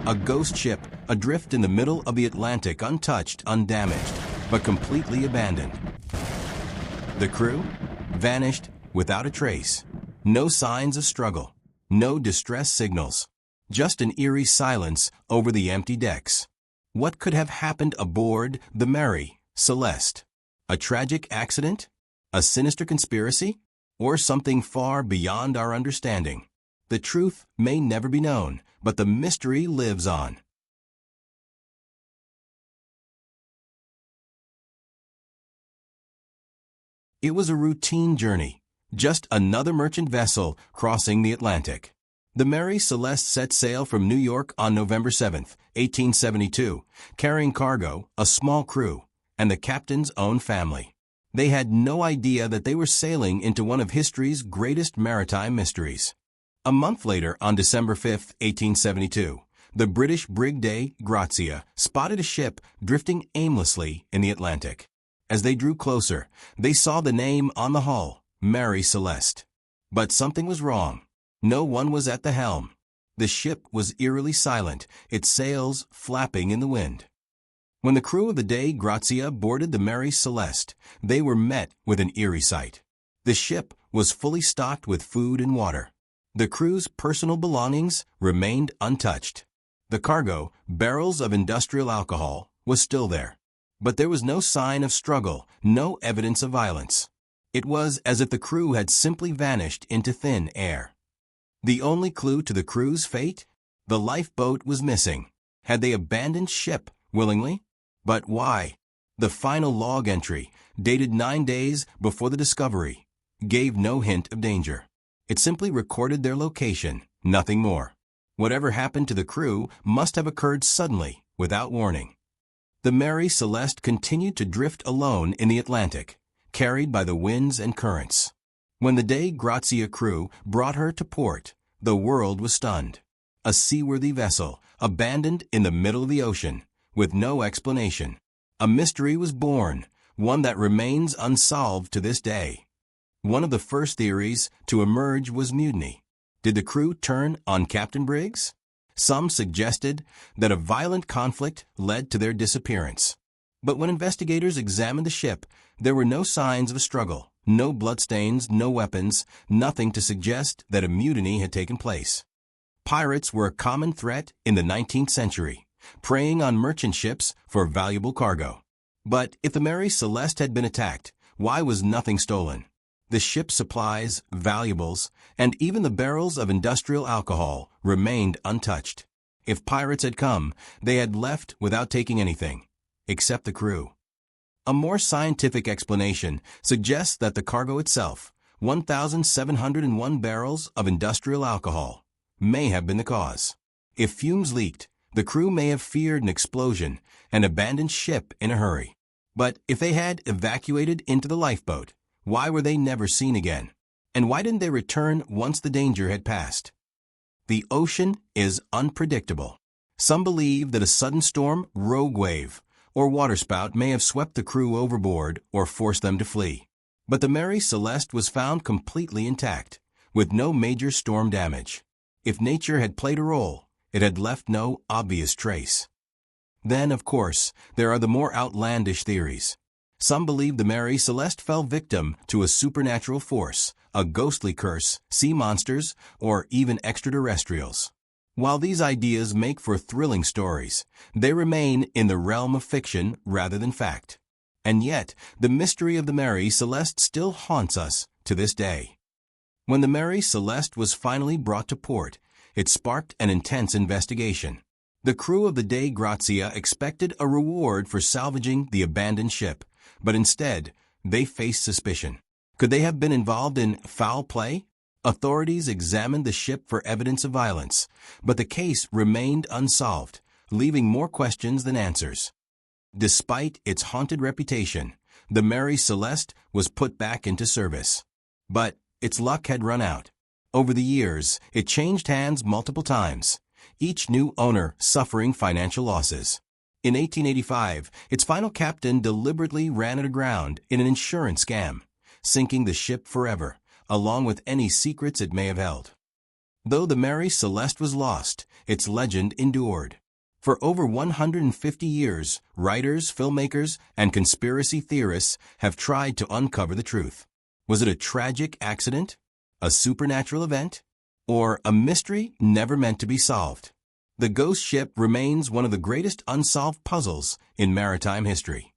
A ghost ship adrift in the middle of the Atlantic, untouched, undamaged, but completely abandoned. The crew? Vanished without a trace. No signs of struggle. No distress signals. Just an eerie silence over the empty decks. What could have happened aboard the Mary Celeste? A tragic accident? A sinister conspiracy? Or something far beyond our understanding? The truth may never be known, but the mystery lives on. It was a routine journey, just another merchant vessel crossing the Atlantic. The Mary Celeste set sail from New York on November 7, 1872, carrying cargo, a small crew, and the captain's own family. They had no idea that they were sailing into one of history's greatest maritime mysteries. A month later, on December 5, 1872, the British brig Dei Grazia spotted a ship drifting aimlessly in the Atlantic. As they drew closer, they saw the name on the hull, Mary Celeste. But something was wrong. No one was at the helm. The ship was eerily silent, its sails flapping in the wind. When the crew of the Dei Grazia boarded the Mary Celeste, they were met with an eerie sight. The ship was fully stocked with food and water. The crew's personal belongings remained untouched. The cargo, barrels of industrial alcohol, was still there. But there was no sign of struggle, no evidence of violence. It was as if the crew had simply vanished into thin air. The only clue to the crew's fate? The lifeboat was missing. Had they abandoned ship willingly? But why? The final log entry, dated 9 days before the discovery, gave no hint of danger. It simply recorded their location, nothing more. Whatever happened to the crew must have occurred suddenly, without warning. The Mary Celeste continued to drift alone in the Atlantic, carried by the winds and currents. When the Dei Grazia crew brought her to port, the world was stunned. A seaworthy vessel, abandoned in the middle of the ocean, with no explanation. A mystery was born, one that remains unsolved to this day. One of the first theories to emerge was mutiny. Did the crew turn on Captain Briggs? Some suggested that a violent conflict led to their disappearance. But when investigators examined the ship, there were no signs of a struggle, no bloodstains, no weapons, nothing to suggest that a mutiny had taken place. Pirates were a common threat in the 19th century, preying on merchant ships for valuable cargo. But if the Mary Celeste had been attacked, why was nothing stolen? The ship's supplies, valuables, and even the barrels of industrial alcohol remained untouched. If pirates had come, they had left without taking anything, except the crew. A more scientific explanation suggests that the cargo itself, 1,701 barrels of industrial alcohol, may have been the cause. If fumes leaked, the crew may have feared an explosion and abandoned ship in a hurry. But if they had evacuated into the lifeboat, why were they never seen again? And why didn't they return once the danger had passed? The ocean is unpredictable. Some believe that a sudden storm, rogue wave, or waterspout may have swept the crew overboard or forced them to flee. But the Mary Celeste was found completely intact, with no major storm damage. If nature had played a role, it had left no obvious trace. Then, of course, there are the more outlandish theories. Some believe the Mary Celeste fell victim to a supernatural force, a ghostly curse, sea monsters, or even extraterrestrials. While these ideas make for thrilling stories, they remain in the realm of fiction rather than fact. And yet, the mystery of the Mary Celeste still haunts us to this day. When the Mary Celeste was finally brought to port, it sparked an intense investigation. The crew of the Dei Grazia expected a reward for salvaging the abandoned ship, but instead, they faced suspicion. Could they have been involved in foul play? Authorities examined the ship for evidence of violence, but the case remained unsolved, leaving more questions than answers. Despite its haunted reputation, the Mary Celeste was put back into service. But its luck had run out. Over the years, it changed hands multiple times, each new owner suffering financial losses. In 1885, its final captain deliberately ran it aground in an insurance scam, sinking the ship forever, along with any secrets it may have held. Though the Mary Celeste was lost, its legend endured. For over 150 years, writers, filmmakers, and conspiracy theorists have tried to uncover the truth. Was it a tragic accident, a supernatural event, or a mystery never meant to be solved? The ghost ship remains one of the greatest unsolved puzzles in maritime history.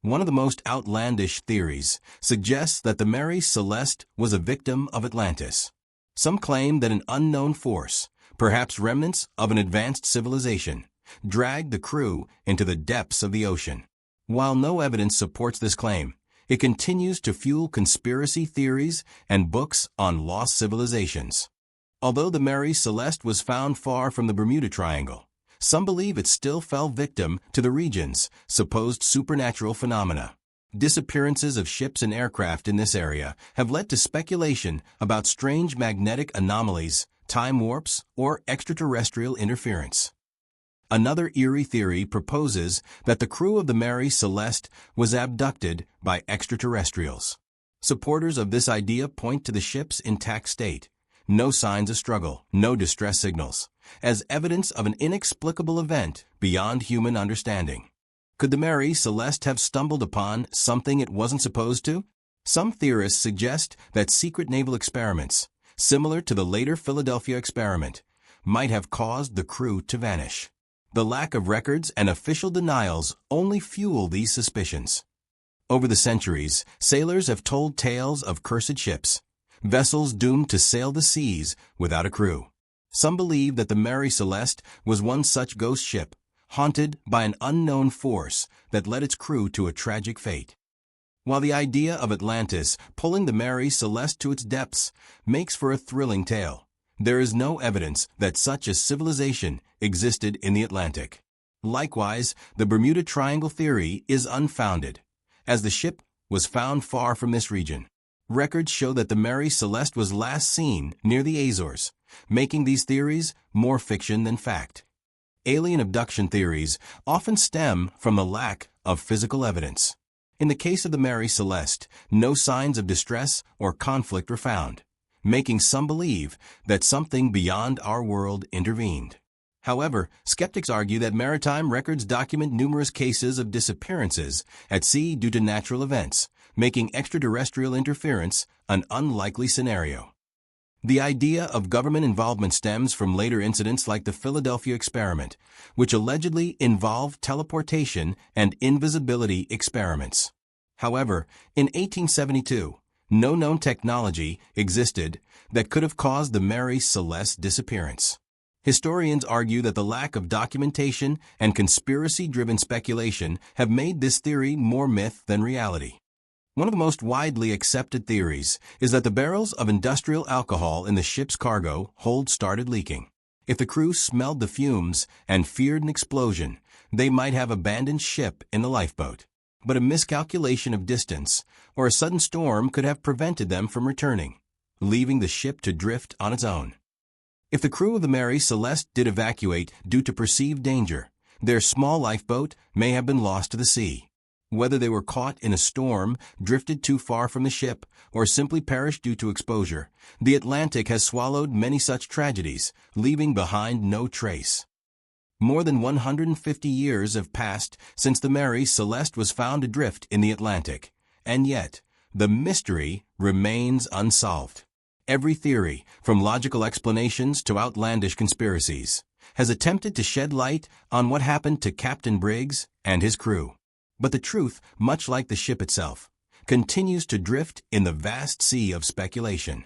One of the most outlandish theories suggests that the Mary Celeste was a victim of Atlantis. Some claim that an unknown force, perhaps remnants of an advanced civilization, dragged the crew into the depths of the ocean. While no evidence supports this claim, it continues to fuel conspiracy theories and books on lost civilizations. Although the Mary Celeste was found far from the Bermuda Triangle, some believe it still fell victim to the region's supposed supernatural phenomena. Disappearances of ships and aircraft in this area have led to speculation about strange magnetic anomalies, time warps, or extraterrestrial interference. Another eerie theory proposes that the crew of the Mary Celeste was abducted by extraterrestrials. Supporters of this idea point to the ship's intact state, no signs of struggle, no distress signals, as evidence of an inexplicable event beyond human understanding. Could the Mary Celeste have stumbled upon something it wasn't supposed to? Some theorists suggest that secret naval experiments, similar to the later Philadelphia experiment, might have caused the crew to vanish. The lack of records and official denials only fuel these suspicions. Over the centuries, sailors have told tales of cursed ships, vessels doomed to sail the seas without a crew. Some believe that the Mary Celeste was one such ghost ship, haunted by an unknown force that led its crew to a tragic fate. While the idea of Atlantis pulling the Mary Celeste to its depths makes for a thrilling tale, there is no evidence that such a civilization existed in the Atlantic. Likewise, the Bermuda Triangle theory is unfounded, as the ship was found far from this region. Records show that the Mary Celeste was last seen near the Azores, making these theories more fiction than fact. Alien abduction theories often stem from the lack of physical evidence. In the case of the Mary Celeste, no signs of distress or conflict were found, making some believe that something beyond our world intervened. However, skeptics argue that maritime records document numerous cases of disappearances at sea due to natural events, making extraterrestrial interference an unlikely scenario. The idea of government involvement stems from later incidents like the Philadelphia experiment, which allegedly involved teleportation and invisibility experiments. However, in 1872, no known technology existed that could have caused the Mary Celeste's disappearance. Historians argue that the lack of documentation and conspiracy-driven speculation have made this theory more myth than reality. One of the most widely accepted theories is that the barrels of industrial alcohol in the ship's cargo hold started leaking. If the crew smelled the fumes and feared an explosion, they might have abandoned ship in the lifeboat. But a miscalculation of distance or a sudden storm could have prevented them from returning, leaving the ship to drift on its own. If the crew of the Mary Celeste did evacuate due to perceived danger, their small lifeboat may have been lost to the sea. Whether they were caught in a storm, drifted too far from the ship, or simply perished due to exposure, the Atlantic has swallowed many such tragedies, leaving behind no trace. More than 150 years have passed since the Mary Celeste was found adrift in the Atlantic, and yet the mystery remains unsolved. Every theory, from logical explanations to outlandish conspiracies, has attempted to shed light on what happened to Captain Briggs and his crew. But the truth, much like the ship itself, continues to drift in the vast sea of speculation.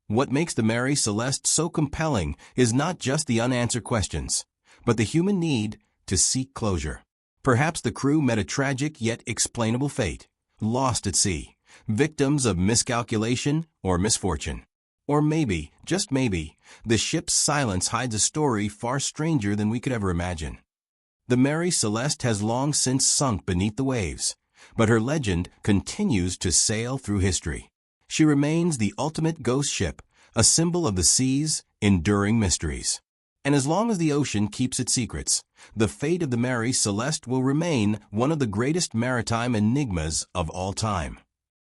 What makes the Mary Celeste so compelling is not just the unanswered questions, but the human need to seek closure. Perhaps the crew met a tragic yet explainable fate, lost at sea, victims of miscalculation or misfortune. Or maybe, just maybe, the ship's silence hides a story far stranger than we could ever imagine. The Mary Celeste has long since sunk beneath the waves, but her legend continues to sail through history. She remains the ultimate ghost ship, a symbol of the sea's enduring mysteries. And as long as the ocean keeps its secrets, the fate of the Mary Celeste will remain one of the greatest maritime enigmas of all time.